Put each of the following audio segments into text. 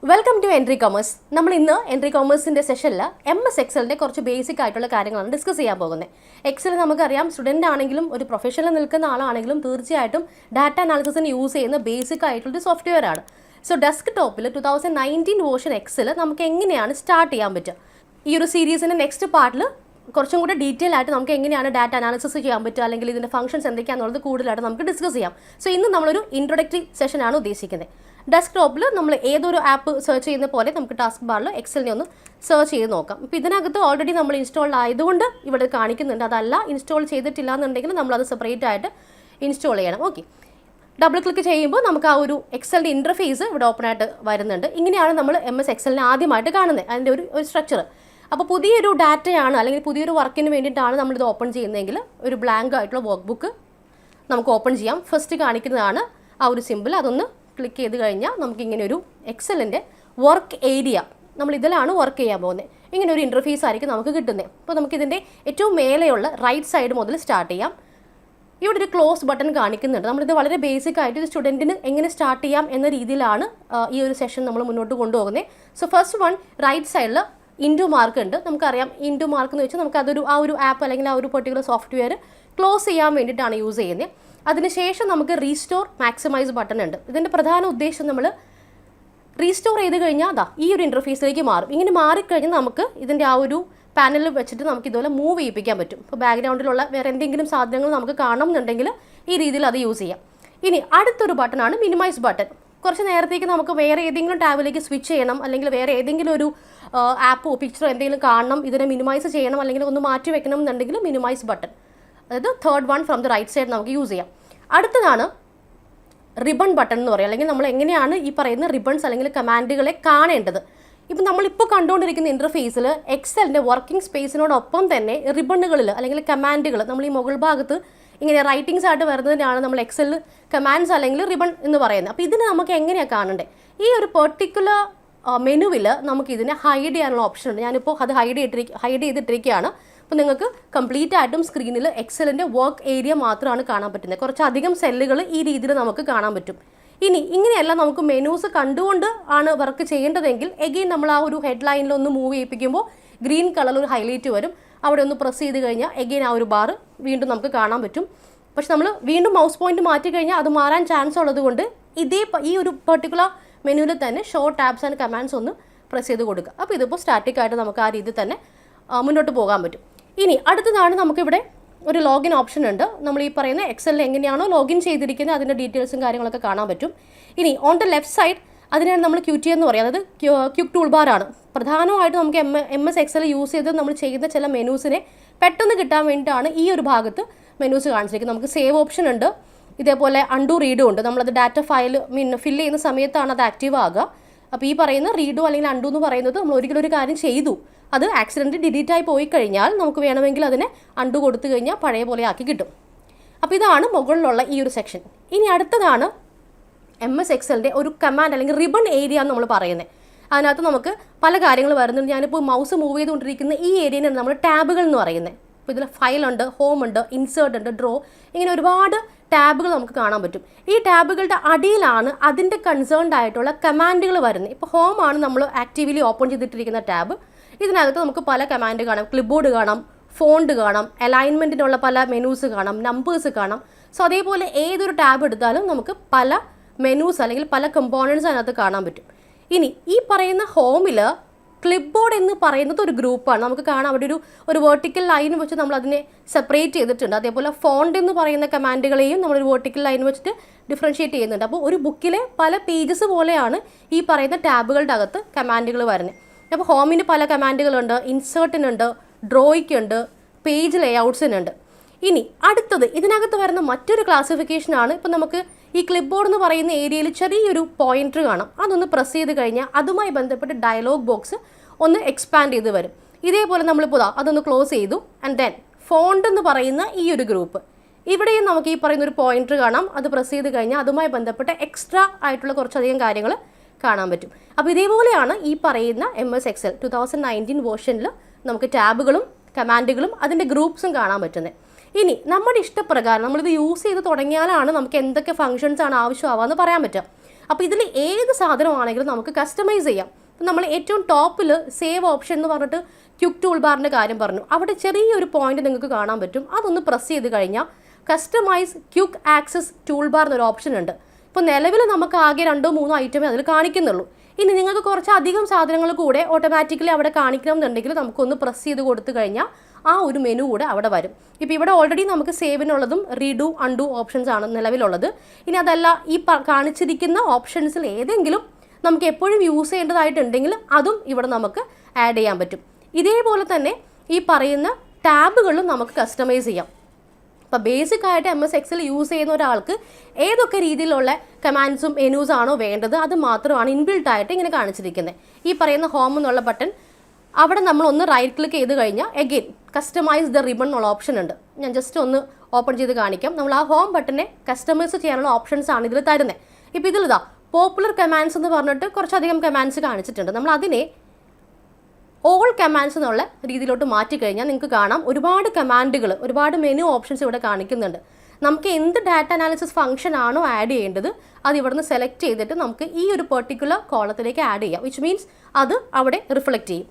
Welcome to entry commerce. നമ്മൾ ഇന്ന് entry കൊമേഴ്സിൻ്റെ സെഷനിൽ MS എക്സലിൻ്റെ കുറച്ച് ബേസിക് ആയിട്ടുള്ള കാര്യങ്ങളാണ് ഡിസ്കസ് ചെയ്യാൻ പോകുന്നത്. എക്സൽ നമുക്കറിയാം, സ്റ്റുഡൻ്റ് ആണെങ്കിലും ഒരു പ്രൊഫഷനിൽ നിൽക്കുന്ന ആളാണെങ്കിലും തീർച്ചയായിട്ടും ഡാറ്റ അനാലിസിസിന് യൂസ് ചെയ്യുന്ന ബേസിക് ആയിട്ടുള്ളൊരു സോഫ്റ്റ്വെയർ ആണ്. സോ ഡെസ്ക് ടോപ്പിൽ 2019 വേർഷൻ എക്സൽ നമുക്ക് എങ്ങനെയാണ് സ്റ്റാർട്ട് ചെയ്യാൻ പറ്റുക? ഈ ഒരു സീരീസിൻ്റെ നെക്സ്റ്റ് പാർട്ടിൽ കുറച്ചും കൂടെ ഡീറ്റെയിൽ ആയിട്ട് നമുക്ക് എങ്ങനെയാണ് ഡാറ്റ അനാലിസിസ് ചെയ്യാൻ പറ്റുക, അല്ലെങ്കിൽ ഇതിൻ്റെ ഫംഗ്ഷൻസ് എന്തൊക്കെയാണെന്നുള്ളത് കൂടുതലായിട്ട് നമുക്ക് ഡിസ്കസ് ചെയ്യാം. സോ ഇന്ന് നമ്മളൊരു ഇൻട്രൊഡക്ടറി സെഷനാണ് ഉദ്ദേശിക്കുന്നത്. ഡെസ്ക്ടോപ്പിൽ നമ്മൾ ഏതൊരു ആപ്പ് സെർച്ച് ചെയ്യുന്ന പോലെ നമുക്ക് ടാസ്ക് ബാറിൽ എക്സലിനെ ഒന്ന് സെർച്ച് ചെയ്ത് നോക്കാം. ഇപ്പോൾ ഇതിനകത്ത് ഓൾറെഡി നമ്മൾ ഇൻസ്റ്റാൾ ആയതുകൊണ്ട് ഇവിടെ കാണിക്കുന്നുണ്ട്. അതല്ല ഇൻസ്റ്റാൾ ചെയ്തിട്ടില്ല എന്നുണ്ടെങ്കിൽ നമ്മളത് സെപ്പറേറ്റ് ആയിട്ട് ഇൻസ്റ്റാൾ ചെയ്യണം. ഓക്കെ, ഡബിൾ ക്ലിക്ക് ചെയ്യുമ്പോൾ നമുക്ക് ആ ഒരു എക്സലിൻ്റെ ഇൻ്റർഫേസ് ഇവിടെ ഓപ്പൺ ആയിട്ട് വരുന്നുണ്ട്. ഇങ്ങനെയാണ് നമ്മൾ MS എക്സലിനെ ആദ്യമായിട്ട് കാണുന്നത്, അതിൻ്റെ ഒരു സ്ട്രക്ചർ. അപ്പോൾ പുതിയൊരു ഡാറ്റയാണ് അല്ലെങ്കിൽ പുതിയൊരു വർക്കിന് വേണ്ടിയിട്ടാണ് നമ്മളിത് ഓപ്പൺ ചെയ്യുന്നതെങ്കിൽ ഒരു ബ്ലാങ്ക് ആയിട്ടുള്ള വർക്ക് ബുക്ക് നമുക്ക് ഓപ്പൺ ചെയ്യാം. ഫസ്റ്റ് കാണിക്കുന്നതാണ് ആ ഒരു സിമ്പിൾ. അതൊന്ന് ക്ലിക്ക് ചെയ്ത് കഴിഞ്ഞാൽ നമുക്കിങ്ങനെ ഒരു എക്സലിൻ്റെ വർക്ക് ഏരിയ, നമ്മൾ ഇതിലാണ് വർക്ക് ചെയ്യാൻ പോകുന്നത്. ഇങ്ങനെ ഒരു ഇൻ്റർഫേസ് ആയിരിക്കും നമുക്ക് കിട്ടുന്നത്. അപ്പോൾ നമുക്കിതിൻ്റെ ഏറ്റവും മേലെയുള്ള റൈറ്റ് സൈഡ് മുതൽ സ്റ്റാർട്ട് ചെയ്യാം. ഇവിടെ ഒരു ക്ലോസ് ബട്ടൺ കാണിക്കുന്നുണ്ട്. നമ്മളിത് വളരെ ബേസിക് ആയിട്ട് ഒരു സ്റ്റുഡൻറ്റിന് എങ്ങനെ സ്റ്റാർട്ട് ചെയ്യാം എന്ന രീതിയിലാണ് ഈ ഒരു സെഷൻ നമ്മൾ മുന്നോട്ട് കൊണ്ടുപോകുന്നത്. സോ ഫസ്റ്റ് വൺ റൈറ്റ് സൈഡിൽ ഇൻറ്റു മാർക്ക് ഉണ്ട്. നമുക്കറിയാം ഇൻറ്റു മാർക്ക് എന്ന് വെച്ചാൽ നമുക്ക് ആ ഒരു ആപ്പ് അല്ലെങ്കിൽ ആ ഒരു പെർട്ടിക്കുലർ സോഫ്റ്റ്വെയർ ക്ലോസ് ചെയ്യാൻ വേണ്ടിയിട്ടാണ് യൂസ് ചെയ്യുന്നത്. അതിനുശേഷം നമുക്ക് റീസ്റ്റോർ മാക്സിമൈസ് ബട്ടൺ ഉണ്ട്. ഇതിൻ്റെ പ്രധാന ഉദ്ദേശം നമ്മൾ റീസ്റ്റോർ ചെയ്ത് കഴിഞ്ഞാൽ ഈ ഒരു ഇൻ്റർഫേസിലേക്ക് മാറും. ഇങ്ങനെ മാറിക്കഴിഞ്ഞാൽ നമുക്ക് ഇതിൻ്റെ ആ ഒരു പാനലിൽ വെച്ചിട്ട് നമുക്ക് ഇതുപോലെ മൂവ് ചെയ്യിപ്പിക്കാൻ പറ്റും. ഇപ്പോൾ ബാക്ക്ഗ്രൗണ്ടിലുള്ള വേറെ എന്തെങ്കിലും സാധനങ്ങൾ നമുക്ക് കാണണം എന്നുണ്ടെങ്കിൽ ഈ രീതിയിൽ അത് യൂസ് ചെയ്യാം. ഇനി അടുത്തൊരു ബട്ടണാണ് മിനിമൈസ് ബട്ടൺ. കുറച്ച് നേരത്തേക്ക് നമുക്ക് വേറെ ഏതെങ്കിലും ടാബിലേക്ക് സ്വിച്ച് ചെയ്യണം, അല്ലെങ്കിൽ വേറെ ഏതെങ്കിലും ഒരു ആപ്പോ പിക്ചറോ എന്തെങ്കിലും കാണണം, ഇതിനെ മിനിമൈസ് ചെയ്യണം അല്ലെങ്കിൽ ഒന്ന് മാറ്റി വെക്കണം എന്നുണ്ടെങ്കിൽ മിനിമൈസ് ബട്ടൺ, അതായത് third one from the right side നമുക്ക് യൂസ് ചെയ്യാം. അടുത്തതാണ് റിബൺ ബട്ടൺ എന്ന് പറയുക, അല്ലെങ്കിൽ നമ്മൾ എങ്ങനെയാണ് ഈ പറയുന്ന റിബൺസ് അല്ലെങ്കിൽ കമാൻഡുകളെ കാണേണ്ടത്. ഇപ്പം നമ്മളിപ്പോൾ കണ്ടുകൊണ്ടിരിക്കുന്ന ഇൻ്റർഫേസിൽ എക്സലിൻ്റെ വർക്കിംഗ് സ്പേസിനോടൊപ്പം തന്നെ റിബണുകളിൽ അല്ലെങ്കിൽ കമാൻഡുകൾ നമ്മൾ ഈ മുകൾ ഭാഗത്ത് ഇങ്ങനെ റൈറ്റിങ്സ് ആയിട്ട് വരുന്നതിനാണ് നമ്മൾ എക്സലിൽ കമാൻഡ്സ് അല്ലെങ്കിൽ റിബൺ എന്ന് പറയുന്നത്. അപ്പോൾ ഇതിന് നമുക്ക് എങ്ങനെയാണ് കാണേണ്ടത്? ഈ ഒരു പെർട്ടിക്കുലർ മെനുവിൽ നമുക്ക് ഇതിനെ ഹൈഡ് ചെയ്യാനുള്ള ഓപ്ഷൻ ഉണ്ട്. ഞാനിപ്പോൾ അത് ഹൈഡ് ചെയ്തിട്ടിരിക്കുകയാണ്. അപ്പോൾ നിങ്ങൾക്ക് കംപ്ലീറ്റ് ആയിട്ടും സ്ക്രീനിൽ എക്സലിൻ്റെ വർക്ക് ഏരിയ മാത്രമാണ് കാണാൻ പറ്റുന്നത്. കുറച്ചധികം സെല്ലുകൾ ഈ രീതിയിൽ നമുക്ക് കാണാൻ പറ്റും. ഇനി ഇങ്ങനെയല്ല നമുക്ക് മെനൂസ് കണ്ടുകൊണ്ട് ആണ് വർക്ക് ചെയ്യേണ്ടതെങ്കിൽ എഗെയിൻ നമ്മൾ ആ ഒരു ഹെഡ് ലൈനിൽ ഒന്ന് മൂവ് ചെയ്യിപ്പിക്കുമ്പോൾ ഗ്രീൻ കളറിൽ ഒരു ഹൈലൈറ്റ് വരും. അവിടെ ഒന്ന് പ്രസ് ചെയ്ത് കഴിഞ്ഞാൽ എഗെയിൻ ആ ഒരു ബാർ വീണ്ടും നമുക്ക് കാണാൻ പറ്റും. പക്ഷെ നമ്മൾ വീണ്ടും മൗസ് പോയിന്റ് മാറ്റി കഴിഞ്ഞാൽ അത് മാറാൻ ചാൻസ് ഉള്ളതുകൊണ്ട് ഈ ഒരു പെർട്ടിക്കുലർ മെനുവിൽ തന്നെ ഷോർട്ട് ടാബ്സ് ആൻഡ് കമാൻഡ്സ് ഒന്ന് പ്രസ് ചെയ്ത് കൊടുക്കുക. അപ്പോൾ ഇതിപ്പോൾ സ്റ്റാറ്റിക് ആയിട്ട് നമുക്ക് ആ രീതിയിൽ തന്നെ മുന്നോട്ട് പോകാൻ പറ്റും. ഇനി അടുത്തതാണ് നമുക്കിവിടെ ഒരു ലോഗിൻ ഓപ്ഷൻ ഉണ്ട്. നമ്മൾ ഈ പറയുന്ന എക്സലിൽ എങ്ങനെയാണോ ലോഗിൻ ചെയ്തിരിക്കുന്നത് അതിൻ്റെ ഡീറ്റെയിൽസും കാര്യങ്ങളൊക്കെ കാണാൻ പറ്റും. ഇനി ഓൺ ദ ലെഫ്റ്റ് സൈഡ് അതിനാണ് നമ്മൾ QT എന്ന് പറയുന്നത്, ക്വിക്ക് ടൂൾ ബാർ ആണ്. പ്രധാനമായിട്ട് നമുക്ക് MS എക്സൽ യൂസ് ചെയ്ത് നമ്മൾ ചെയ്യുന്ന ചില മെനൂസിനെ പെട്ടെന്ന് കിട്ടാൻ വേണ്ടിയിട്ടാണ് ഈ ഒരു ഭാഗത്ത് മെനൂസ് കാണിച്ചിരിക്കുന്നത്. നമുക്ക് സേവ് ഓപ്ഷൻ ഉണ്ട്, ഇതേപോലെ അണ്ടു റീഡും ഉണ്ട്. നമ്മളത് ഡാറ്റ ഫയൽ ഫില്ല് ചെയ്യുന്ന സമയത്താണ് അത് ആക്റ്റീവ് ആകുക. അപ്പോൾ ഈ പറയുന്ന റീഡോ അല്ലെങ്കിൽ അണ്ടു എന്ന് പറയുന്നത് നമ്മൾ ഒരിക്കലും ഒരു കാര്യം ചെയ്തു, അത് ആക്സിഡൻറ്റ് ഡിലീറ്റ് ആയി പോയി കഴിഞ്ഞാൽ നമുക്ക് വേണമെങ്കിൽ അതിനെ അണ്ടു കൊടുത്തു കഴിഞ്ഞാൽ പഴയ പോലെ ആക്കി കിട്ടും. അപ്പോൾ ഇതാണ് മുകളിലുള്ള ഈ ഒരു സെക്ഷൻ. ഇനി അടുത്തതാണ് MS എക്സലിൻ്റെ ഒരു കമാൻഡ് അല്ലെങ്കിൽ റിബൺ ഏരിയ എന്ന് നമ്മൾ പറയുന്നത്. അതിനകത്ത് നമുക്ക് പല കാര്യങ്ങൾ വരുന്നുണ്ട്. ഞാനിപ്പോൾ മൗസ് മൂവ് ചെയ്തുകൊണ്ടിരിക്കുന്ന ഈ ഏരിയയാണ് നമ്മൾ ടാബുകൾ എന്ന് പറയുന്നത്. അപ്പോൾ ഇതിൽ ഫയലുണ്ട്, ഹോം ഉണ്ട്, ഇൻസേർട്ട് ഉണ്ട്, ഡ്രോ, ഇങ്ങനെ ഒരുപാട് ടാബുകൾ നമുക്ക് കാണാൻ പറ്റും. ഈ ടാബുകളുടെ അടിയിലാണ് അതിൻ്റെ കൺസേൺഡ് ആയിട്ടുള്ള കമാൻഡുകൾ വരുന്നത്. ഇപ്പോൾ ഹോം ആണ് നമ്മൾ ആക്റ്റീവ്ലി ഓപ്പൺ ചെയ്തിട്ടിരിക്കുന്ന ടാബ്. ഇതിനകത്ത് നമുക്ക് പല കമാൻഡ് കാണാം, ക്ലിപ്ബോർഡ് കാണാം, ഫോണ്ട് കാണാം, അലൈൻമെൻറ്റിനുള്ള പല മെനൂസ് കാണാം, നമ്പേഴ്സ് കാണാം. സോ അതേപോലെ ഏതൊരു ടാബ് എടുത്താലും നമുക്ക് പല മെനൂസ് അല്ലെങ്കിൽ പല കമ്പോണൻസ് അതിനകത്ത് കാണാൻ പറ്റും. ഇനി ഈ പറയുന്ന ഹോമിൽ ക്ലിപ്ബോർഡ് എന്ന് പറയുന്നത് ഒരു ഗ്രൂപ്പാണ്. നമുക്ക് കാണാം അവിടെ ഒരു വെർട്ടിക്കൽ ലൈൻ വെച്ച് നമ്മൾ അതിനെ സെപ്പറേറ്റ് ചെയ്തിട്ടുണ്ട്. അതേപോലെ ഫോണ്ട് എന്ന് പറയുന്ന കമാൻഡുകളെയും നമ്മളൊരു വെർട്ടിക്കൽ ലൈൻ വെച്ചിട്ട് ഡിഫറൻഷ്യേറ്റ് ചെയ്യുന്നുണ്ട്. അപ്പോൾ ഒരു ബുക്കിലെ പല പേജസ് പോലെയാണ് ഈ പറയുന്ന ടാബുകളുടെ അകത്ത് കമാൻഡുകൾ വരുന്നത്. അപ്പോൾ ഹോമിന് പല കമാൻഡുകളുണ്ട്, ഇൻസേർട്ടിനുണ്ട്, ഡ്രോയ്ക്കുണ്ട്, പേജ് ലേഔട്ട്സിനുണ്ട്. ഇനി അടുത്തത് ഇതിനകത്ത് വരുന്ന മറ്റൊരു ക്ലാസിഫിക്കേഷനാണ്. ഇപ്പോൾ നമുക്ക് ഈ ക്ലിപ്ബോർഡ് എന്ന് പറയുന്ന ഏരിയയിൽ ചെറിയൊരു പോയിന്റർ കാണാം. അതൊന്ന് പ്രസ് ചെയ്ത് കഴിഞ്ഞാൽ അതുമായി ബന്ധപ്പെട്ട് ഡയലോഗ് ബോക്സ് ഒന്ന് എക്സ്പാൻഡ് ചെയ്ത് വരും. ഇതേപോലെ നമ്മളിപ്പോൾ അതൊന്ന് ക്ലോസ് ചെയ്തു. ആൻഡ് ദെൻ ഫോണ്ട് എന്ന് പറയുന്ന ഈ ഒരു ഗ്രൂപ്പ്, ഇവിടെയും നമുക്ക് ഈ പറയുന്ന ഒരു പോയിന്റർ കാണാം. അത് പ്രസ് ചെയ്ത് കഴിഞ്ഞാൽ അതുമായി ബന്ധപ്പെട്ട എക്സ്ട്രാ ആയിട്ടുള്ള കുറച്ചധികം കാര്യങ്ങൾ കാണാൻ പറ്റും. അപ്പോൾ ഇതേപോലെയാണ് ഈ പറയുന്ന MS എക്സൽ 2019 വേർഷനിൽ നമുക്ക് ടാബുകളും കമാൻഡുകളും അതിൻ്റെ ഗ്രൂപ്പ്സും കാണാൻ പറ്റുന്നത്. ഇനി നമ്മുടെ ഇഷ്ടപ്രകാരം നമ്മളിത് യൂസ് ചെയ്ത് തുടങ്ങിയാലാണ് നമുക്ക് എന്തൊക്കെ ഫങ്ഷൻസ് ആണ് ആവശ്യമാവാന്ന് പറയാൻ പറ്റുക. അപ്പോൾ ഇതിൽ ഏത് സാധനമാണെങ്കിലും നമുക്ക് കസ്റ്റമൈസ് ചെയ്യാം. നമ്മൾ ഏറ്റവും ടോപ്പിൽ സേവ് ഓപ്ഷൻ എന്ന് പറഞ്ഞിട്ട് ക്വിക്ക് ടൂൾ ബാറിൻ്റെ കാര്യം പറഞ്ഞു. അവിടെ ചെറിയൊരു പോയിന്റ് നിങ്ങൾക്ക് കാണാൻ പറ്റും. അതൊന്ന് പ്രസ് ചെയ്ത് കഴിഞ്ഞാൽ customise quick access tool bar എന്നൊരു ഓപ്ഷൻ ഉണ്ട്. ഇപ്പോൾ നിലവിൽ നമുക്ക് ആകെ 2-3 ഐറ്റമേ അതിൽ കാണിക്കുന്നുള്ളൂ. ഇനി നിങ്ങൾക്ക് കുറച്ചധികം സാധനങ്ങൾ കൂടെ ഓട്ടോമാറ്റിക്കലി അവിടെ കാണിക്കണം എന്നുണ്ടെങ്കിൽ നമുക്കൊന്ന് പ്രസ് ചെയ്ത് കൊടുത്തു കഴിഞ്ഞാൽ ആ ഒരു മെനു കൂടെ അവിടെ വരും. ഇപ്പോൾ ഇവിടെ ഓൾറെഡി നമുക്ക് സേവിനുള്ളതും റീഡു അൺഡു ഓപ്ഷൻസ് ആണ് നിലവിലുള്ളത്. ഇനി അതല്ല ഈ കാണിച്ചിരിക്കുന്ന ഓപ്ഷൻസിൽ ഏതെങ്കിലും നമുക്ക് എപ്പോഴും യൂസ് ചെയ്യേണ്ടതായിട്ടുണ്ടെങ്കിൽ അതും ഇവിടെ നമുക്ക് ആഡ് ചെയ്യാൻ പറ്റും. ഇതേപോലെ തന്നെ ഈ പറയുന്ന ടാബുകളും നമുക്ക് കസ്റ്റമൈസ് ചെയ്യാം. അപ്പോൾ ബേസിക് ആയിട്ട് MS Excel യൂസ് ചെയ്യുന്ന ഒരാൾക്ക് ഏതൊക്കെ രീതിയിലുള്ള കമാൻഡ്സും മെനൂസ് ആണോ വേണ്ടത് അത് മാത്രമാണ് ഇൻബിൽട്ട് ആയിട്ട് ഇങ്ങനെ കാണിച്ചിരിക്കുന്നത്. ഈ പറയുന്ന ഹോം എന്നുള്ള ബട്ടൺ അവിടെ നമ്മളൊന്ന് റൈറ്റ് ക്ലിക്ക് ചെയ്ത് കഴിഞ്ഞാൽ എഗെയിൻ കസ്റ്റമൈസ് ദ റിബൺ എന്നുള്ള ഓപ്ഷൻ ഉണ്ട്. ഞാൻ ജസ്റ്റ് ഒന്ന് ഓപ്പൺ ചെയ്ത് കാണിക്കാം. നമ്മൾ ആ ഹോം ബട്ടനെ കസ്റ്റമൈസ് ചെയ്യാനുള്ള ഓപ്ഷൻസ് ആണ് ഇതിൽ തരുന്നത്. ഇപ്പോൾ ഇതിലിതാ പോപ്പുലർ കമാൻഡ്സ് എന്ന് പറഞ്ഞിട്ട് കുറച്ചധികം കമാൻഡ്സ് കാണിച്ചിട്ടുണ്ട്. നമ്മൾ അതിനെ ഓൾ കമാൻഡ്സ് എന്നുള്ള രീതിയിലോട്ട് മാറ്റിക്കഴിഞ്ഞാൽ നിങ്ങൾക്ക് കാണാം ഒരുപാട് കമാൻഡുകൾ, ഒരുപാട് മെനു ഓപ്ഷൻസ് ഇവിടെ കാണിക്കുന്നുണ്ട്. നമുക്ക് എന്ത് ഡാറ്റ അനാലിസിസ് ഫംഗ്ഷൻ ആണോ ആഡ് ചെയ്യേണ്ടത് അത് ഇവിടുന്ന് സെലക്ട് ചെയ്തിട്ട് നമുക്ക് ഈ ഒരു പെർട്ടിക്കുലർ കോളത്തിലേക്ക് ആഡ് ചെയ്യാം. വിച്ച് മീൻസ് അത് അവിടെ റിഫ്ലക്റ്റ് ചെയ്യും.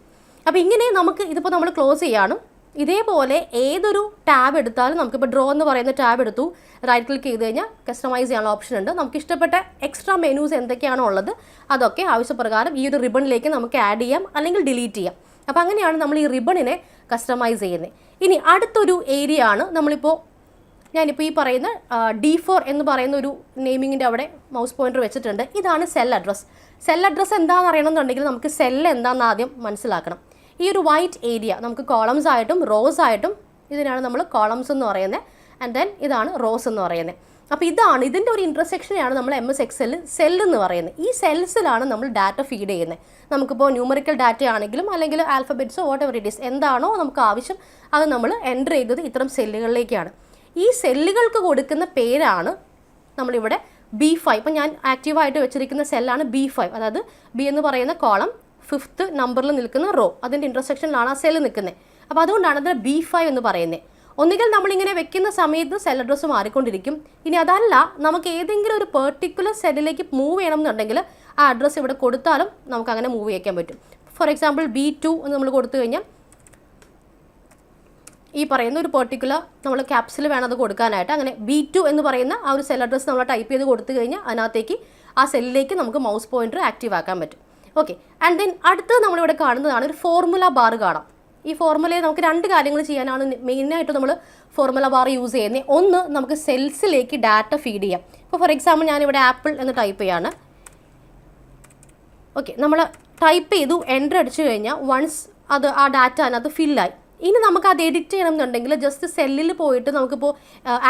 അപ്പോൾ ഇങ്ങനെ നമുക്ക് ഇതിപ്പോൾ നമ്മൾ ക്ലോസ് ചെയ്യാണ്. ഇതേപോലെ ഏതൊരു ടാബ് എടുത്താലും നമുക്കിപ്പോൾ ഡ്രോ എന്ന് പറയുന്ന ടാബ് എടുത്തു, റൈറ്റ് ക്ലിക്ക് ചെയ്ത് കഴിഞ്ഞാൽ കസ്റ്റമൈസ് ചെയ്യാനുള്ള ഓപ്ഷൻ ഉണ്ട്. നമുക്ക് ഇഷ്ടപ്പെട്ട എക്സ്ട്രാ മെനൂസ് എന്തൊക്കെയാണോ ഉള്ളത് അതൊക്കെ ആവശ്യപ്രകാരം ഈ ഒരു റിബണിലേക്ക് നമുക്ക് ആഡ് ചെയ്യാം അല്ലെങ്കിൽ ഡിലീറ്റ് ചെയ്യാം. അപ്പോൾ അങ്ങനെയാണ് നമ്മൾ ഈ റിബണിനെ കസ്റ്റമൈസ് ചെയ്യുന്നത്. ഇനി അടുത്തൊരു ഏരിയ ആണ് ഞാനിപ്പോൾ ഈ പറയുന്ന D4 എന്ന് പറയുന്ന ഒരു നെയിമിങ്ങിൻ്റെ അവിടെ മൗസ് പോയിന്റർ വെച്ചിട്ടുണ്ട്. ഇതാണ് സെൽ അഡ്രസ്. സെൽ അഡ്രസ് എന്താണെന്ന് അറിയണമെന്നുണ്ടെങ്കിൽ നമുക്ക് സെല്ല് എന്താണെന്ന് ആദ്യം മനസ്സിലാക്കണം. ഈ ഒരു വൈറ്റ് ഏരിയ നമുക്ക് കോളംസ് ആയിട്ടും റോസ് ആയിട്ടും ഇതിനാണ് നമ്മൾ കോളംസ് എന്ന് പറയുന്നത്. ആൻഡ് ദെൻ ഇതാണ് റോസ് എന്ന് പറയുന്നത്. അപ്പോൾ ഇതിൻ്റെ ഒരു ഇൻ്റർസെക്ഷനെയാണ് നമ്മൾ MS Excel സെൽ എന്ന് പറയുന്നത്. ഈ സെൽസിലാണ് നമ്മൾ ഡാറ്റ ഫീഡ് ചെയ്യുന്നത്. നമുക്കിപ്പോൾ ന്യൂമറിക്കൽ ഡാറ്റ ആണെങ്കിലും അല്ലെങ്കിൽ ആൽഫബറ്റ്സോ വാട്ടെവർ ഇറ്റ് ഈസ് എന്താണോ നമുക്ക് ആവശ്യം അത് നമ്മൾ എൻ്റർ ചെയ്തത് ഇത്തരം സെല്ലുകളിലേക്കാണ്. ഈ സെല്ലുകൾക്ക് കൊടുക്കുന്ന പേരാണ് നമ്മളിവിടെ B5. ഇപ്പം ഞാൻ ആക്റ്റീവായിട്ട് വെച്ചിരിക്കുന്ന സെല്ലാണ് B5. അതായത് B എന്ന് പറയുന്ന കോളം 5th നമ്പറിൽ നിൽക്കുന്ന റോ, അതിൻ്റെ ഇൻ്റർസെക്ഷനിലാണ് ആ സെല്ല് നിൽക്കുന്നത്. അപ്പോൾ അതുകൊണ്ടാണ് അതിന് B5 എന്ന് പറയുന്നത്. ഒന്നുകിൽ നമ്മളിങ്ങനെ വെക്കുന്ന സമയത്ത് സെൽ അഡ്രസ്സ് മാറിക്കൊണ്ടിരിക്കും. ഇനി അതല്ല നമുക്ക് ഏതെങ്കിലും ഒരു പെർട്ടിക്കുലർ സെല്ലിലേക്ക് മൂവ് ചെയ്യണം എന്നുണ്ടെങ്കിൽ ആ അഡ്രസ്സ് ഇവിടെ കൊടുത്താലും നമുക്ക് അങ്ങനെ മൂവ് ചെയ്യാൻ പറ്റും. ഫോർ എക്സാമ്പിൾ B2 എന്ന് നമ്മൾ കൊടുത്തു കഴിഞ്ഞാൽ ഈ പറയുന്ന ഒരു പെർട്ടിക്കുലർ നമ്മൾ ക്യാപ്സിൽ വേണം അത് കൊടുക്കാനായിട്ട്. അങ്ങനെ B2 എന്ന് പറയുന്ന ആ ഒരു സെൽ അഡ്രസ്സ് നമ്മൾ ടൈപ്പ് ചെയ്ത് കൊടുത്തു കഴിഞ്ഞാൽ അതിനകത്തേക്ക് ആ സെല്ലിലേക്ക് നമുക്ക് മൗസ് പോയിന്റർ ആക്റ്റീവ് ആക്കാൻ പറ്റും. ഓക്കെ. ആൻഡ് ദെൻ അടുത്തത് നമ്മളിവിടെ കാണുന്നതാണ് ഒരു ഫോർമുല ബാർ കാണാം. ഈ ഫോർമുലയിൽ നമുക്ക് 2 കാര്യങ്ങൾ ചെയ്യാനാണ് മെയിനായിട്ട് നമ്മൾ ഫോർമുല ബാർ യൂസ് ചെയ്യുന്നത്. ഒന്ന്, നമുക്ക് സെൽസിലേക്ക് ഡാറ്റ ഫീഡ് ചെയ്യാം. ഇപ്പോൾ ഫോർ എക്സാമ്പിൾ ഞാനിവിടെ ആപ്പിൾ എന്ന് ടൈപ്പ് ചെയ്യാണ്. ഓക്കെ, നമ്മൾ ടൈപ്പ് ചെയ്തു എൻ്റർ അടിച്ചു കഴിഞ്ഞാൽ വൺസ് അത് ആ ഡാറ്റ അതിനകത്ത് ഫില്ലായി. ഇനി നമുക്ക് അത് എഡിറ്റ് ചെയ്യണം എന്നുണ്ടെങ്കിൽ ജസ്റ്റ് സെല്ലിൽ പോയിട്ട് നമുക്കിപ്പോൾ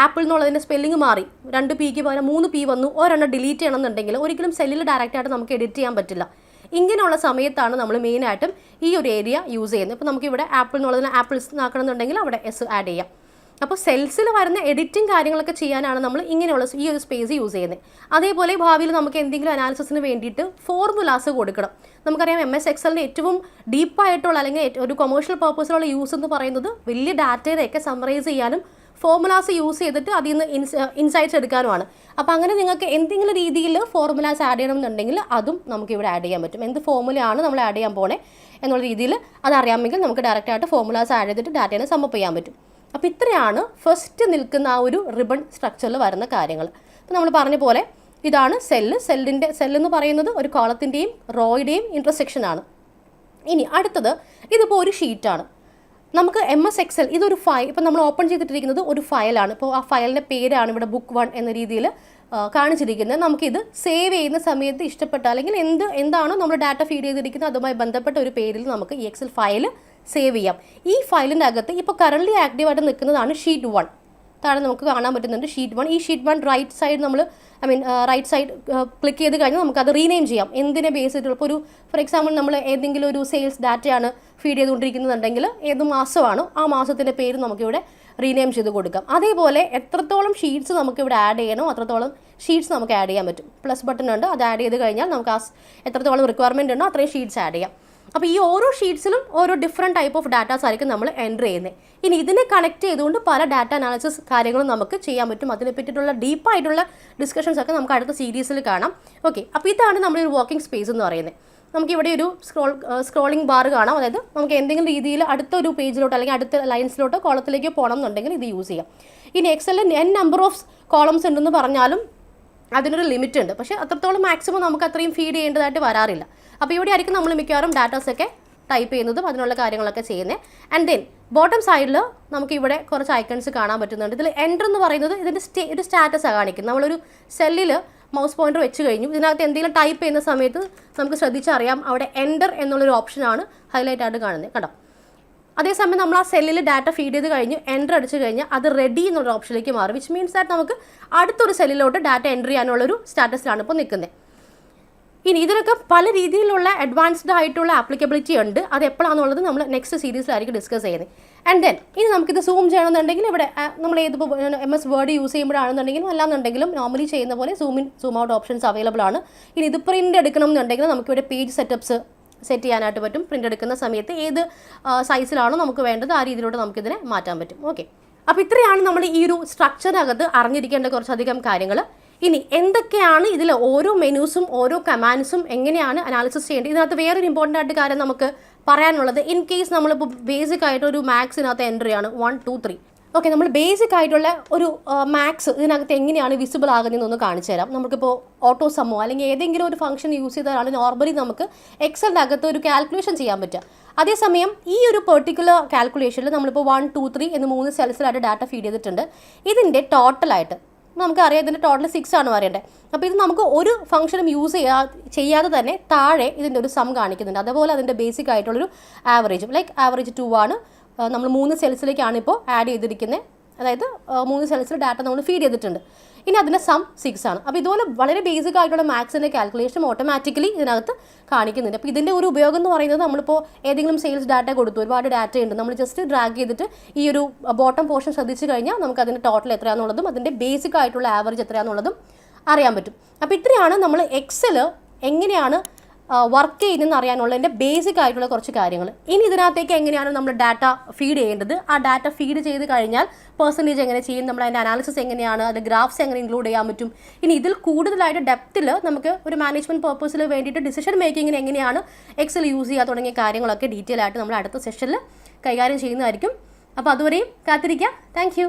ആപ്പിൾ എന്നുള്ളതിൻ്റെ സ്പെല്ലിംഗ് മാറി 2 Pക്ക് പകരം 3 P വന്നു, ഒരെണ്ണം ഡിലീറ്റ് ചെയ്യണം എന്നുണ്ടെങ്കിൽ ഒരിക്കലും സെല്ലിൽ ഡയറക്റ്റായിട്ട് നമുക്ക് എഡിറ്റ് ചെയ്യാൻ പറ്റില്ല. ഇങ്ങനെയുള്ള സമയത്താണ് നമ്മൾ മെയിനായിട്ടും ഈ ഒരു ഏരിയ യൂസ് ചെയ്യുന്നത്. ഇപ്പോൾ നമുക്കിവിടെ ആപ്പിൾ എന്നുള്ളതിന് ആപ്പിൾസ് ആക്കണം എന്നുണ്ടെങ്കിൽ അവിടെ S ആഡ് ചെയ്യാം. അപ്പോൾ സെൽസിൽ വരുന്ന എഡിറ്റിംഗ് കാര്യങ്ങളൊക്കെ ചെയ്യാനാണ് നമ്മൾ ഇങ്ങനെയുള്ള ഈ ഒരു സ്പേസ് യൂസ് ചെയ്യുന്നത്. അതേപോലെ ഭാവിയിൽ നമുക്ക് എന്തെങ്കിലും അനാലിസിസിന് വേണ്ടിയിട്ട് ഫോർമുലാസ് കൊടുക്കണം. നമുക്കറിയാം MS Excelന്റെ ഏറ്റവും ഡീപ്പായിട്ടുള്ള അല്ലെങ്കിൽ ഒരു കൊമേഴ്ഷ്യൽ പർപ്പസിലുള്ള യൂസ് എന്ന് പറയുന്നത് വലിയ ഡാറ്റയൊക്കെ സമ്മറൈസ് ചെയ്യാനും ഫോർമുലാസ് യൂസ് ചെയ്തിട്ട് അതിൽ നിന്ന് ഇൻസൈറ്റ്സ് എടുക്കാനുമാണ്. അപ്പോൾ അങ്ങനെ നിങ്ങൾക്ക് എന്തെങ്കിലും രീതിയിൽ ഫോർമുലാസ് ആഡ് ചെയ്യണം എന്നുണ്ടെങ്കിൽ അതും നമുക്കിവിടെ ആഡ് ചെയ്യാൻ പറ്റും. എന്ത് ഫോർമുലയാണ് നമ്മൾ ആഡ് ചെയ്യാൻ പോണേ എന്നുള്ള രീതിയിൽ അതറിയാമെങ്കിൽ നമുക്ക് ഡയറക്റ്റായിട്ട് ഫോർമുലാസ് ആഡ് ചെയ്തിട്ട് ഡാറ്റേനെ സമ്മപ്പ് ചെയ്യാൻ പറ്റും. അപ്പോൾ ഇത്രയാണ് ഫസ്റ്റ് നിൽക്കുന്ന ആ ഒരു റിബൺ സ്ട്രക്ചറിൽ വരുന്ന കാര്യങ്ങൾ. അപ്പോൾ നമ്മൾ പറഞ്ഞ പോലെ ഇതാണ് സെല്ലെന്ന് പറയുന്നത് ഒരു കോളത്തിൻ്റെയും റോയുടെയും ഇൻ്റർസെക്ഷനാണ്. ഇനി അടുത്തത് ഇതിപ്പോൾ ഒരു ഷീറ്റാണ്. നമുക്ക് MS Excel ഇതൊരു ഫയൽ, ഇപ്പോൾ നമ്മൾ ഓപ്പൺ ചെയ്തിട്ടിരിക്കുന്നത് ഒരു ഫയലാണ്. ഇപ്പോൾ ആ ഫയലിൻ്റെ പേരാണ് ഇവിടെ book 1 എന്ന രീതിയിൽ കാണിച്ചിരിക്കുന്നത്. നമുക്കിത് സേവ് ചെയ്യുന്ന സമയത്ത് ഇഷ്ടപ്പെട്ട അല്ലെങ്കിൽ എന്താണോ നമ്മൾ ഡാറ്റ ഫീഡ് ചെയ്തിരിക്കുന്നത് അതുമായി ബന്ധപ്പെട്ട ഒരു പേരിൽ നമുക്ക് ഈ Excel ഫയൽ സേവ് ചെയ്യാം. ഈ ഫയലിൻ്റെ അകത്ത് ഇപ്പോൾ കറൻറ്റ്ലി ആക്റ്റീവായിട്ട് നിൽക്കുന്നതാണ് ഷീറ്റ് 1. താഴെ നമുക്ക് കാണാൻ പറ്റുന്നുണ്ട് ഷീറ്റ് 1. ഈ sheet 1 right side right side click ചെയ്ത് കഴിഞ്ഞാൽ നമുക്കത് റീനെയിം ചെയ്യാം. എന്തിനെ ബേസ് ചെയ്തിട്ടുള്ള ഇപ്പോൾ ഒരു ഫോർ എക്സാമ്പിൾ നമ്മൾ ഏതെങ്കിലും ഒരു സെയിൽസ് ഡാറ്റയാണ് ഫീഡ് ചെയ്തുകൊണ്ടിരിക്കുന്നുണ്ടെങ്കിൽ ഏത് മാസമാണോ ആ മാസത്തിൻ്റെ പേര് നമുക്കിവിടെ റീനെയിം ചെയ്ത് കൊടുക്കാം. അതേപോലെ എത്രത്തോളം ഷീറ്റ്സ് നമുക്കിവിടെ ആഡ് ചെയ്യണോ അത്രത്തോളം ഷീറ്റ്സ് നമുക്ക് ആഡ് ചെയ്യാൻ പറ്റും. പ്ലസ് ബട്ടൺ ഉണ്ട്, അത് ആഡ് ചെയ്ത് കഴിഞ്ഞാൽ നമുക്ക് എത്രത്തോളം റിക്വയർമെൻറ്റ് ഉണ്ടോ അത്രയും ഷീറ്റ്സ് ആഡ് ചെയ്യാം. അപ്പോൾ ഈ ഓരോ ഷീറ്റ്സിലും ഓരോ ഡിഫറെൻറ്റ് ടൈപ്പ് ഓഫ് ഡാറ്റാസ് ആയിരിക്കും നമ്മൾ എൻ്റർ ചെയ്യുന്നത്. ഇനി ഇതിനെ കണക്ട് ചെയ്തുകൊണ്ട് പല ഡാറ്റ അനാലിസിസ് കാര്യങ്ങളും നമുക്ക് ചെയ്യാൻ പറ്റും. അതിനെ പറ്റിയിട്ടുള്ള ഡീപ്പായിട്ടുള്ള ഡിസ്കഷൻസ് ഒക്കെ നമുക്ക് അടുത്ത സീരീസിൽ കാണാം. ഓക്കെ, അപ്പോൾ ഇതാണ് നമ്മളൊരു വർക്കിംഗ് സ്പേസ് എന്ന് പറയുന്നത്. നമുക്കിവിടെ ഒരു സ്ക്രോളിംഗ് ബാർ കാണാം. അതായത് നമുക്ക് എന്തെങ്കിലും രീതിയിൽ അടുത്തൊരു പേജിലോട്ടോ അല്ലെങ്കിൽ അടുത്ത ലൈൻസിലോട്ടോ കോളത്തിലേക്കോ പോകണം എന്നുണ്ടെങ്കിൽ ഇത് യൂസ് ചെയ്യാം. ഇനി എക്സലിൽ n നമ്പർ ഓഫ് കോളംസ് ഉണ്ടെന്ന് പറഞ്ഞാലും അതിനൊരു ലിമിറ്റ് ഉണ്ട്. പക്ഷേ അത്രത്തോളം മാക്സിമം നമുക്ക് അത്രയും ഫീഡ് ചെയ്യേണ്ടതായിട്ട് വരാറില്ല. അപ്പോൾ ഇവിടെ ആയിരിക്കും നമ്മൾ മിക്കവാറും ഡാറ്റാസൊക്കെ ടൈപ്പ് ചെയ്യുന്നതും അതിനുള്ള കാര്യങ്ങളൊക്കെ ചെയ്യുന്നത്. ആൻഡ് ദെൻ ബോട്ടം സൈഡിൽ നമുക്ക് ഇവിടെ കുറച്ച് ഐക്കൺസ് കാണാൻ പറ്റുന്നുണ്ട്. ഇതിൽ എൻ്റർ എന്ന് പറയുന്നത് ഇതിൻ്റെ ഒരു സ്റ്റാറ്റസാണ് കാണിക്കുന്നത്. നമ്മളൊരു സെല്ലിൽ മൗസ് പോയിൻ്റർ വെച്ച് കഴിഞ്ഞു. ഇതിനകത്ത് എന്തെങ്കിലും ടൈപ്പ് ചെയ്യുന്ന സമയത്ത് നമുക്ക് ശ്രദ്ധിച്ചറിയാം അവിടെ എൻ്റർ എന്നുള്ളൊരു ഓപ്ഷനാണ് ഹൈലൈറ്റ് ആയിട്ട് കാണുന്നത്. കണ്ടോ? അതേസമയം നമ്മൾ ആ സെല്ലിൽ ഡാറ്റ ഫീഡ് ചെയ്ത് കഴിഞ്ഞ് എൻ്റർ അടിച്ച് കഴിഞ്ഞാൽ അത് റെഡി എന്നുള്ള ഓപ്ഷനിലേക്ക് മാറും. വിച്ച് മീൻസ് ദാറ്റ് നമുക്ക് അടുത്തൊരു സെല്ലിലോട്ട് ഡാറ്റ എൻ്റർ ചെയ്യാനുള്ളൊരു സ്റ്റാറ്റസിലാണ് ഇപ്പോൾ നിൽക്കുന്നത്. ഇനി ഇതിനൊക്കെ പല രീതിയിലുള്ള അഡ്വാൻസ്ഡ് ആയിട്ടുള്ള ആപ്ലിക്കബിലിറ്റി ഉണ്ട്. അത് എപ്പോഴാണെന്നുള്ളത് നമ്മൾ നെക്സ്റ്റ് സീരീസിലായിരിക്കും ഡിസ്കസ് ചെയ്യുന്നത്. ആൻഡ് ദെൻ ഇനി നമുക്കിത് സൂം ചെയ്യണമെന്നുണ്ടെങ്കിൽ ഇവിടെ നമ്മൾ ഏതിപ്പോൾ MS വേർഡ് യൂസ് ചെയ്യുമ്പോഴാണെന്നുണ്ടെങ്കിലും അല്ലാന്നുണ്ടെങ്കിലും നോർമലി ചെയ്യുന്ന പോലെ zoom in zoom out options available ആണ്. ഇനി ഇത് പ്രിൻ്റ് എടുക്കണം എന്നുണ്ടെങ്കിൽ നമുക്കിവിടെ പേജ് സെറ്റപ്സ് സെറ്റ് ചെയ്യാനായിട്ട് പറ്റും. പ്രിൻ്റ് എടുക്കുന്ന സമയത്ത് ഏത് സൈസിലാണോ നമുക്ക് വേണ്ടത് ആ രീതിയിലോട്ട് നമുക്കിതിനെ മാറ്റാൻ പറ്റും. ഓക്കെ, അപ്പോൾ ഇത്രയാണ് നമ്മൾ ഈ ഒരു സ്ട്രക്ചറിനകത്ത് അറിഞ്ഞിരിക്കേണ്ട കുറച്ചധികം കാര്യങ്ങൾ. ഇനി എന്തൊക്കെയാണ് ഇതിൽ ഓരോ മെനൂസും ഓരോ കമാൻഡ്സും എങ്ങനെയാണ് അനാലിസിസ് ചെയ്യേണ്ടത്? ഇതിനകത്ത് വേറൊരു ഇമ്പോർട്ടൻ്റ് ആയിട്ട് കാര്യം നമുക്ക് പറയാനുള്ളത്, ഇൻ കേസ് നമ്മളിപ്പോൾ ബേസിക് ആയിട്ട് ഒരു മാത്സിനകത്ത് എൻ്റർ ചെയ്യാണ് 1 2 3. ഓക്കെ, നമ്മൾ ബേസിക് ആയിട്ടുള്ള ഒരു മാത്സ് ഇതിനകത്ത് എങ്ങനെയാണ് വിസിബിൾ ആകുന്നതെന്നൊന്ന് കാണിച്ചു തരാം. നമുക്കിപ്പോൾ ഓട്ടോ സമ്മോ അല്ലെങ്കിൽ ഏതെങ്കിലും ഒരു ഫംഗ്ഷൻ യൂസ് ചെയ്താലാണ് നോർമലി നമുക്ക് എക്സലിൻ്റെ അകത്ത് ഒരു കാൽക്കുലേഷൻ ചെയ്യാൻ പറ്റുക. അതേസമയം ഈ ഒരു പെർട്ടിക്കുലർ കാൽക്കുലേഷനിൽ നമ്മളിപ്പോൾ 1 2 3 എന്ന് 3 സെൽസിലായിട്ട് ഡാറ്റ ഫീഡ് ചെയ്തിട്ടുണ്ട്. ഇതിൻ്റെ ടോട്ടലായിട്ട് നമുക്കറിയാം ഇതിൻ്റെ ടോട്ടൽ 6 ആണ് പറയേണ്ടത്. അപ്പോൾ ഇത് നമുക്ക് ഒരു ഫംഗ്ഷനും യൂസ് ചെയ്യാതെ തന്നെ താഴെ ഇതിൻ്റെ ഒരു സം കാണിക്കുന്നുണ്ട്. അതുപോലെ അതിൻ്റെ ബേസിക് ആയിട്ടുള്ളൊരു ആവറേജും ലൈക്ക് ആവറേജ് 2 ആണ്. നമ്മൾ 3 സെൽസിലേക്കാണ് ഇപ്പോൾ ആഡ് ചെയ്തിരിക്കുന്നത്. അതായത് 3 സെൽസിൽ ഡാറ്റ നമ്മൾ ഫീഡ് ചെയ്തിട്ടുണ്ട്. ഇനി അതിൻ്റെ സം 6 ആണ്. അപ്പോൾ ഇതുപോലെ വളരെ ബേസിക് ആയിട്ടുള്ള മാത്സിൻ്റെ കാൽക്കുലേഷൻ ഓട്ടോമാറ്റിക്കലി ഇതിനകത്ത് കാണിക്കുന്നുണ്ട്. അപ്പോൾ ഇതിൻ്റെ ഒരു ഉപയോഗം എന്ന് പറയുന്നത് നമ്മളിപ്പോൾ ഏതെങ്കിലും സെയിൽസ് ഡാറ്റ കൊടുത്തു, ഒരുപാട് ഡാറ്റ ഉണ്ട്, നമ്മൾ ജസ്റ്റ് ഡ്രാഗ് ചെയ്തിട്ട് ഈ ഒരു ബോട്ടം പോർഷൻ ശ്രദ്ധിച്ച് കഴിഞ്ഞാൽ നമുക്ക് അതിൻ്റെ ടോട്ടൽ എത്രയാണെന്നുള്ളതും അതിൻ്റെ ബേസിക് ആയിട്ടുള്ള ആവറേജ് എത്രയാണെന്നുള്ളതും അറിയാൻ പറ്റും. അപ്പോൾ ഇത്രയാണ് നമ്മൾ എക്സൽ എങ്ങനെയാണ് വർക്ക് ചെയ്യുന്നതെന്ന് അറിയാനുള്ളതിൻ്റെ ബേസിക് ആയിട്ടുള്ള കുറച്ച് കാര്യങ്ങൾ. ഇനി ഇതിനകത്തേക്ക് എങ്ങനെയാണ് നമ്മൾ ഡാറ്റ ഫീഡ് ചെയ്യേണ്ടത്, ആ ഡാറ്റ ഫീഡ് ചെയ്ത് കഴിഞ്ഞാൽ പെർസെൻറ്റേജ് എങ്ങനെ ചെയ്യും, നമ്മൾ അതിൻ്റെ അനാലിസിസ് എങ്ങനെയാണ്, അതിൻ്റെ ഗ്രാഫ്സ് എങ്ങനെ ഇൻക്ലൂഡ് ചെയ്യാൻ പറ്റും, ഇനി ഇതിൽ കൂടുതലായിട്ട് ഡെപ്തിൽ നമുക്ക് ഒരു മാനേജ്മെൻറ്റ് പർപ്പസിൽ വേണ്ടിയിട്ട് ഡിസിഷൻ മേക്കിങ്ങിന് എങ്ങനെയാണ് എക്സൽ യൂസ് ചെയ്യുക തുടങ്ങിയ കാര്യങ്ങളൊക്കെ ഡീറ്റെയിൽ ആയിട്ട് നമ്മൾ അടുത്ത സെഷനിൽ കൈകാര്യം ചെയ്യുന്നതായിരിക്കും. അപ്പോൾ അതുവരെയും കാത്തിരിക്കുക. താങ്ക്